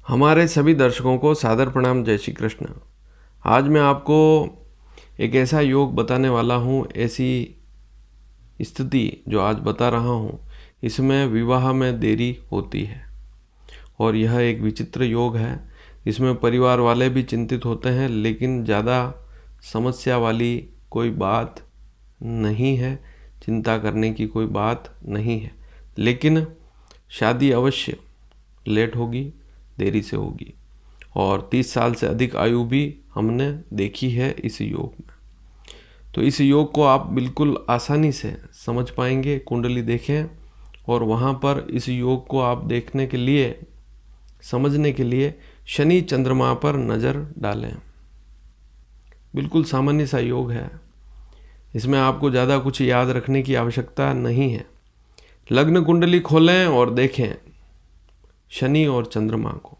हमारे सभी दर्शकों को सादर प्रणाम। जय श्री कृष्ण। आज मैं आपको एक ऐसा योग बताने वाला हूँ, ऐसी स्थिति जो आज बता रहा हूँ, इसमें विवाह में देरी होती है और यह एक विचित्र योग है। इसमें परिवार वाले भी चिंतित होते हैं, लेकिन ज़्यादा समस्या वाली कोई बात नहीं है, चिंता करने की कोई बात नहीं है। लेकिन शादी अवश्य लेट होगी, देरी से होगी और 30 साल से अधिक आयु भी हमने देखी है इस योग में। तो इस योग को आप बिल्कुल आसानी से समझ पाएंगे। कुंडली देखें और वहाँ पर इस योग को आप देखने के लिए, समझने के लिए शनि चंद्रमा पर नज़र डालें। बिल्कुल सामान्य सा योग है, इसमें आपको ज़्यादा कुछ याद रखने की आवश्यकता नहीं है। लग्न कुंडली खोलें और देखें शनि और चंद्रमा को।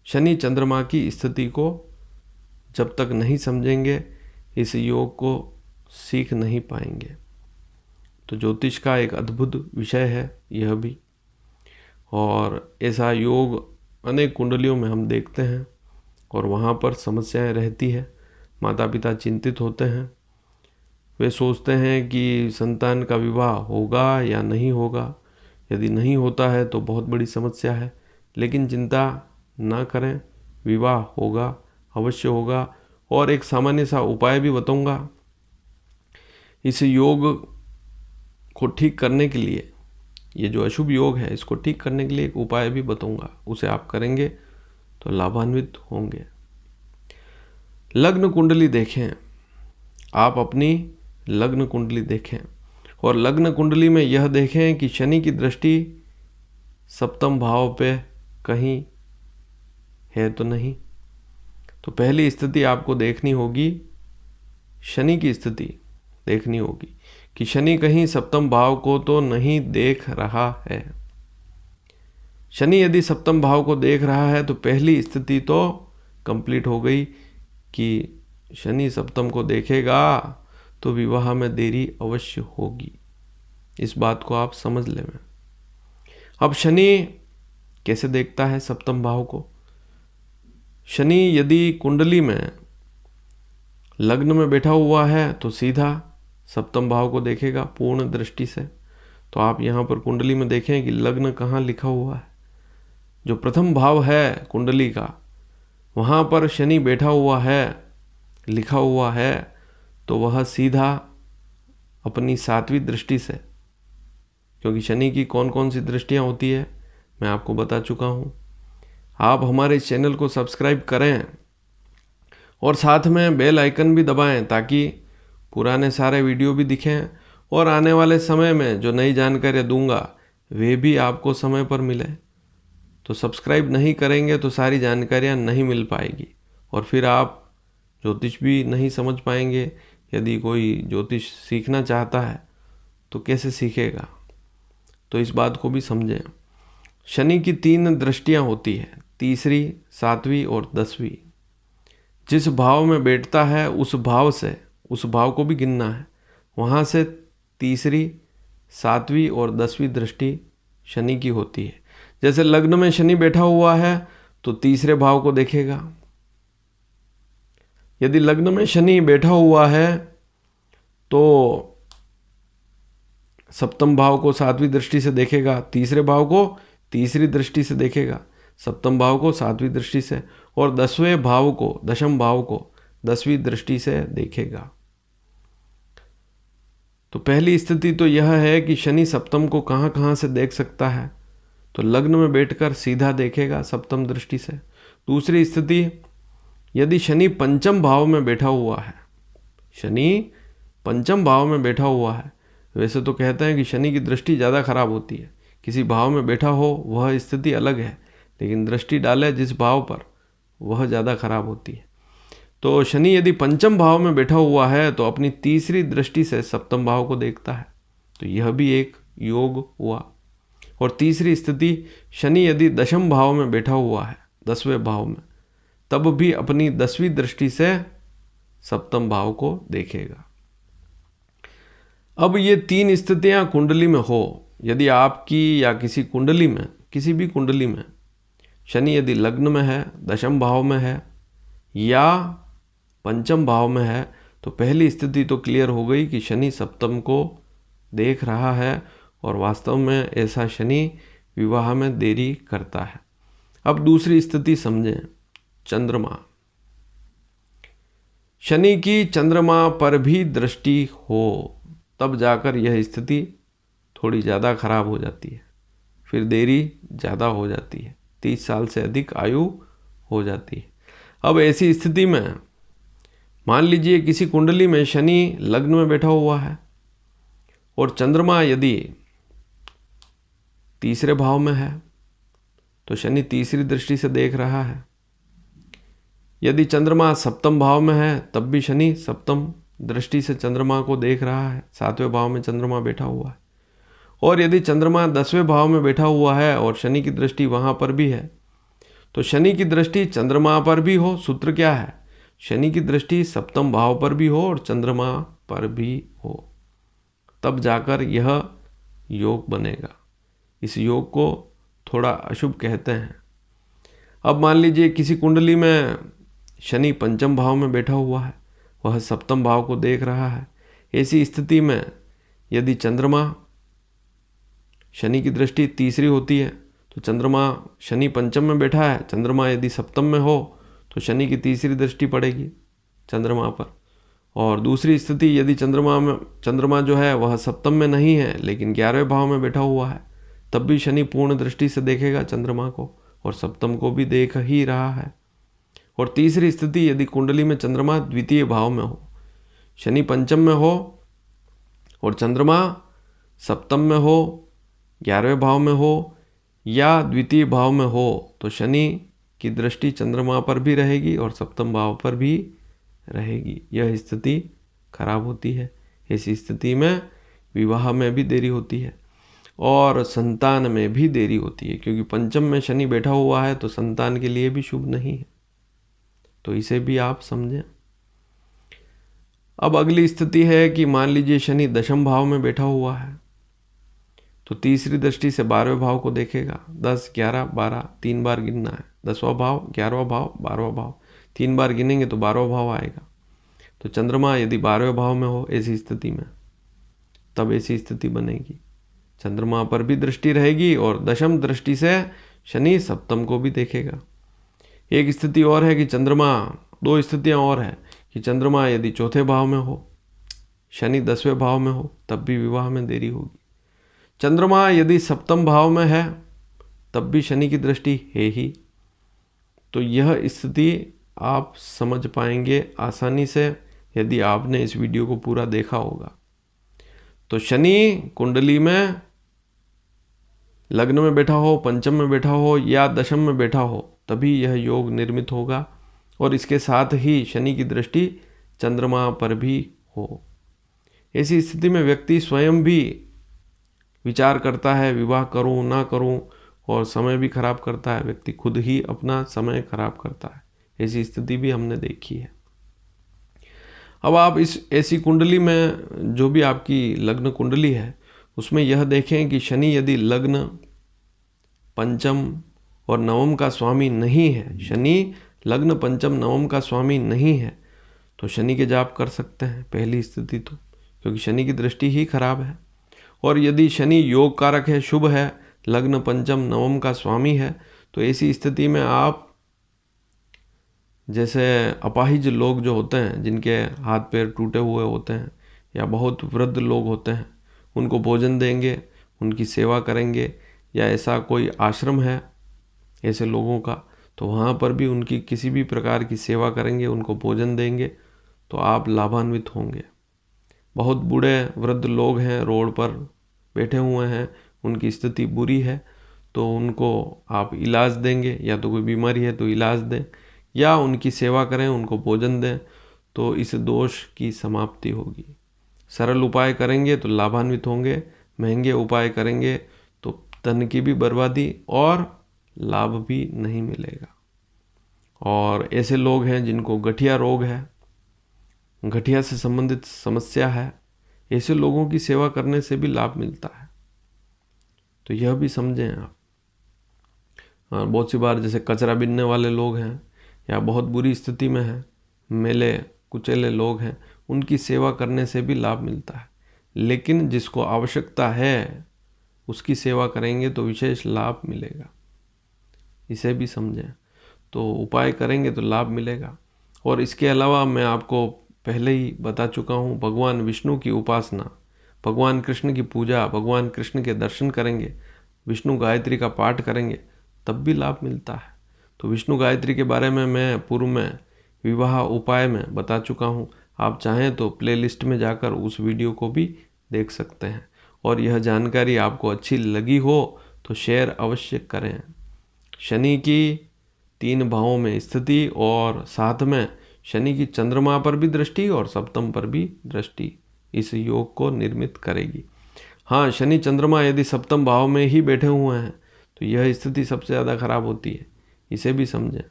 शनि चंद्रमा की स्थिति को जब तक नहीं समझेंगे, इस योग को सीख नहीं पाएंगे। तो ज्योतिष का एक अद्भुत विषय है यह भी, और ऐसा योग अनेक कुंडलियों में हम देखते हैं और वहाँ पर समस्याएं रहती है। माता पिता चिंतित होते हैं, वे सोचते हैं कि संतान का विवाह होगा या नहीं होगा। यदि नहीं होता है तो बहुत बड़ी समस्या है, लेकिन चिंता ना करें, विवाह होगा, अवश्य होगा। और एक सामान्य सा उपाय भी बताऊंगा। इस योग को ठीक करने के लिए, ये जो अशुभ योग है इसको ठीक करने के लिए एक उपाय भी बताऊंगा, उसे आप करेंगे तो लाभान्वित होंगे। लग्न कुंडली देखें, आप अपनी लग्न कुंडली देखें और लग्न कुंडली में यह देखें कि शनि की दृष्टि सप्तम भाव पे कहीं है तो नहीं। तो पहली स्थिति आपको देखनी होगी, शनि की स्थिति देखनी होगी कि शनि कहीं सप्तम भाव को तो नहीं देख रहा है। शनि यदि सप्तम भाव को देख रहा है तो पहली स्थिति तो कंप्लीट हो गई कि शनि सप्तम को देखेगा तो विवाह में देरी अवश्य होगी। इस बात को आप समझ लें। अब शनि कैसे देखता है सप्तम भाव को? शनि यदि कुंडली में लग्न में बैठा हुआ है तो सीधा सप्तम भाव को देखेगा पूर्ण दृष्टि से। तो आप यहाँ पर कुंडली में देखें कि लग्न कहाँ लिखा हुआ है। जो प्रथम भाव है कुंडली का, वहाँ पर शनि बैठा हुआ है, लिखा हुआ है, तो वह सीधा अपनी 7वीं दृष्टि से, क्योंकि शनि की कौन कौन सी दृष्टियाँ होती है मैं आपको बता चुका हूँ। आप हमारे इस चैनल को सब्सक्राइब करें और साथ में बेल आइकन भी दबाएं, ताकि पुराने सारे वीडियो भी दिखें और आने वाले समय में जो नई जानकारियाँ दूंगा वे भी आपको समय पर मिले। तो सब्सक्राइब नहीं करेंगे तो सारी जानकारियाँ नहीं मिल पाएगी और फिर आप ज्योतिष भी नहीं समझ पाएंगे। यदि कोई ज्योतिष सीखना चाहता है तो कैसे सीखेगा? तो इस बात को भी समझें। शनि की 3 दृष्टियां होती है, तीसरी, 7वीं और 10वीं। जिस भाव में बैठता है उस भाव से, उस भाव को भी गिनना है, वहाँ से तीसरी, 7वीं और 10वीं दृष्टि शनि की होती है। जैसे लग्न में शनि बैठा हुआ है तो तीसरे भाव को देखेगा। यदि लग्न में शनि बैठा हुआ है तो सप्तम भाव को 7वीं दृष्टि से देखेगा, तीसरे भाव को तीसरी दृष्टि से देखेगा, सप्तम भाव को 7वीं दृष्टि से, और 10वें भाव को, दशम भाव को 10वीं दृष्टि से देखेगा। तो पहली स्थिति तो यह है कि शनि सप्तम को कहाँ कहाँ से देख सकता है, तो लग्न में बैठकर सीधा देखेगा सप्तम दृष्टि से। दूसरी स्थिति, यदि शनि पंचम भाव में बैठा हुआ है, शनि पंचम भाव में बैठा हुआ है, वैसे तो कहते हैं कि शनि की दृष्टि ज़्यादा खराब होती है, किसी भाव में बैठा हो वह स्थिति अलग है, लेकिन दृष्टि डाले जिस भाव पर वह ज़्यादा खराब होती है। तो शनि यदि पंचम भाव में बैठा हुआ है तो अपनी तीसरी दृष्टि से सप्तम भाव को देखता है, तो यह भी एक योग हुआ। और तीसरी स्थिति, शनि यदि दशम भाव में बैठा हुआ है, 10वें भाव में, तब भी अपनी 10वीं दृष्टि से सप्तम भाव को देखेगा। अब ये 3 स्थितियां कुंडली में हो, यदि आपकी या किसी कुंडली में, किसी भी कुंडली में शनि यदि लग्न में है, दशम भाव में है या पंचम भाव में है तो पहली स्थिति तो क्लियर हो गई कि शनि सप्तम को देख रहा है और वास्तव में ऐसा शनि विवाह में देरी करता है। अब दूसरी स्थिति समझें, चंद्रमा। शनि की चंद्रमा पर भी दृष्टि हो तब जाकर यह स्थिति थोड़ी ज़्यादा खराब हो जाती है, फिर देरी ज़्यादा हो जाती है, 30 साल से अधिक आयु हो जाती है। अब ऐसी स्थिति में मान लीजिए किसी कुंडली में शनि लग्न में बैठा हुआ है और चंद्रमा यदि तीसरे भाव में है तो शनि तीसरी दृष्टि से देख रहा है। यदि चंद्रमा सप्तम भाव में है तब भी शनि सप्तम दृष्टि से चंद्रमा को देख रहा है, 7वें भाव में चंद्रमा बैठा हुआ है। और यदि चंद्रमा 10वें भाव में बैठा हुआ है और शनि की दृष्टि वहां पर भी है तो शनि की दृष्टि चंद्रमा पर भी हो, सूत्र क्या है, शनि की दृष्टि सप्तम भाव पर भी हो और चंद्रमा पर भी हो, तब जाकर यह योग बनेगा। इस योग को थोड़ा अशुभ कहते हैं। अब मान लीजिए किसी कुंडली में शनि पंचम भाव में बैठा हुआ है, वह सप्तम भाव को देख रहा है। ऐसी स्थिति में यदि चंद्रमा शनि की दृष्टि तीसरी होती है तो चंद्रमा शनि पंचम में बैठा है, चंद्रमा यदि सप्तम में हो तो शनि की तीसरी दृष्टि पड़ेगी चंद्रमा पर। और दूसरी स्थिति यदि चंद्रमा जो है वह सप्तम में नहीं है लेकिन 11वें भाव में बैठा हुआ है तब भी शनि पूर्ण दृष्टि से देखेगा चंद्रमा को और सप्तम को भी देख ही रहा है। और तीसरी स्थिति यदि कुंडली में चंद्रमा द्वितीय भाव में हो, शनि पंचम में हो और चंद्रमा सप्तम में हो, 11वें भाव में हो या द्वितीय भाव में हो तो शनि की दृष्टि चंद्रमा पर भी रहेगी और सप्तम भाव पर भी रहेगी। यह स्थिति खराब होती है। इस स्थिति में विवाह में भी देरी होती है और संतान में भी देरी होती है, क्योंकि पंचम में शनि बैठा हुआ है तो संतान के लिए भी शुभ नहीं है। तो इसे भी आप समझें। अब अगली स्थिति है कि मान लीजिए शनि दशम भाव में बैठा हुआ है तो तीसरी दृष्टि से 12वें भाव को देखेगा। 10, 11, 12 3 बार गिनना है। 10वां भाव, 11वां भाव, 12वां भाव, 3 बार गिनेंगे तो 12वां भाव आएगा। तो चंद्रमा यदि 12वें भाव में हो ऐसी स्थिति में तब ऐसी स्थिति बनेगी, चंद्रमा पर भी दृष्टि रहेगी और दशम दृष्टि से शनि सप्तम को भी देखेगा। एक स्थिति और है कि चंद्रमा, 2 स्थितियां और है कि चंद्रमा यदि चौथे भाव में हो, शनि 10वें भाव में हो तब भी विवाह में देरी होगी। चंद्रमा यदि सप्तम भाव में है तब भी शनि की दृष्टि है ही। तो यह स्थिति आप समझ पाएंगे आसानी से यदि आपने इस वीडियो को पूरा देखा होगा। तो शनि कुंडली में लग्न में बैठा हो, पंचम में बैठा हो या दशम में बैठा हो तभी यह योग निर्मित होगा और इसके साथ ही शनि की दृष्टि चंद्रमा पर भी हो। ऐसी स्थिति में व्यक्ति स्वयं भी विचार करता है विवाह करूं ना करूं और समय भी खराब करता है। व्यक्ति खुद ही अपना समय खराब करता है। ऐसी स्थिति भी हमने देखी है। अब आप इस ऐसी कुंडली में जो भी आपकी लग्न कुंडली है उसमें यह देखें कि शनि यदि लग्न, पंचम और नवम का स्वामी नहीं है, शनि लग्न, पंचम, नवम का स्वामी नहीं है तो शनि के जाप कर सकते हैं पहली स्थिति तो, क्योंकि शनि की दृष्टि ही खराब है। और यदि शनि योग कारक है, शुभ है, लग्न, पंचम, नवम का स्वामी है तो ऐसी स्थिति में आप जैसे अपाहिज लोग जो होते हैं, जिनके हाथ पैर टूटे हुए होते हैं या बहुत वृद्ध लोग होते हैं, उनको भोजन देंगे, उनकी सेवा करेंगे, या ऐसा कोई आश्रम है ऐसे लोगों का तो वहाँ पर भी उनकी किसी भी प्रकार की सेवा करेंगे, उनको भोजन देंगे तो आप लाभान्वित होंगे। बहुत बूढ़े वृद्ध लोग हैं, रोड पर बैठे हुए हैं, उनकी स्थिति बुरी है तो उनको आप इलाज देंगे, या तो कोई बीमारी है तो इलाज दें या उनकी सेवा करें, उनको भोजन दें तो इस दोष की समाप्ति होगी। सरल उपाय करेंगे तो लाभान्वित होंगे, महंगे उपाय करेंगे तो धन की भी बर्बादी और लाभ भी नहीं मिलेगा। और ऐसे लोग हैं जिनको गठिया रोग है, गठिया से संबंधित समस्या है, ऐसे लोगों की सेवा करने से भी लाभ मिलता है। तो यह भी समझें आप। बहुत सी बार जैसे कचरा बीनने वाले लोग हैं या बहुत बुरी स्थिति में हैं, मेले कुचेले लोग हैं, उनकी सेवा करने से भी लाभ मिलता है। लेकिन जिसको आवश्यकता है उसकी सेवा करेंगे तो विशेष लाभ मिलेगा, इसे भी समझें। तो उपाय करेंगे तो लाभ मिलेगा। और इसके अलावा मैं आपको पहले ही बता चुका हूँ, भगवान विष्णु की उपासना, भगवान कृष्ण की पूजा, भगवान कृष्ण के दर्शन करेंगे, विष्णु गायत्री का पाठ करेंगे तब भी लाभ मिलता है। तो विष्णु गायत्री के बारे में मैं पूर्व में विवाह उपाय में बता चुका हूँ। आप चाहें तो प्लेलिस्ट में जाकर उस वीडियो को भी देख सकते हैं। और यह जानकारी आपको अच्छी लगी हो तो शेयर अवश्य करें। शनि की 3 भावों में स्थिति और साथ में शनि की चंद्रमा पर भी दृष्टि और सप्तम पर भी दृष्टि इस योग को निर्मित करेगी। हाँ, शनि चंद्रमा यदि सप्तम भाव में ही बैठे हुए हैं तो यह स्थिति सबसे ज़्यादा खराब होती है, इसे भी समझें।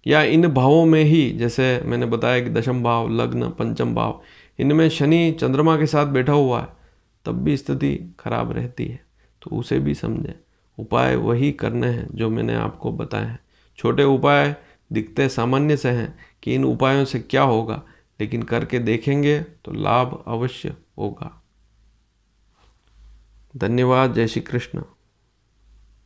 या इन भावों में ही, जैसे मैंने बताया कि दशम भाव, लग्न, पंचम भाव, इनमें शनि चंद्रमा के साथ बैठा हुआ है तब भी स्थिति खराब रहती है, तो उसे भी समझें। उपाय वही करने हैं जो मैंने आपको बताए हैं। छोटे उपाय दिखते सामान्य से हैं कि इन उपायों से क्या होगा, लेकिन करके देखेंगे तो लाभ अवश्य होगा। धन्यवाद। जय श्री कृष्ण।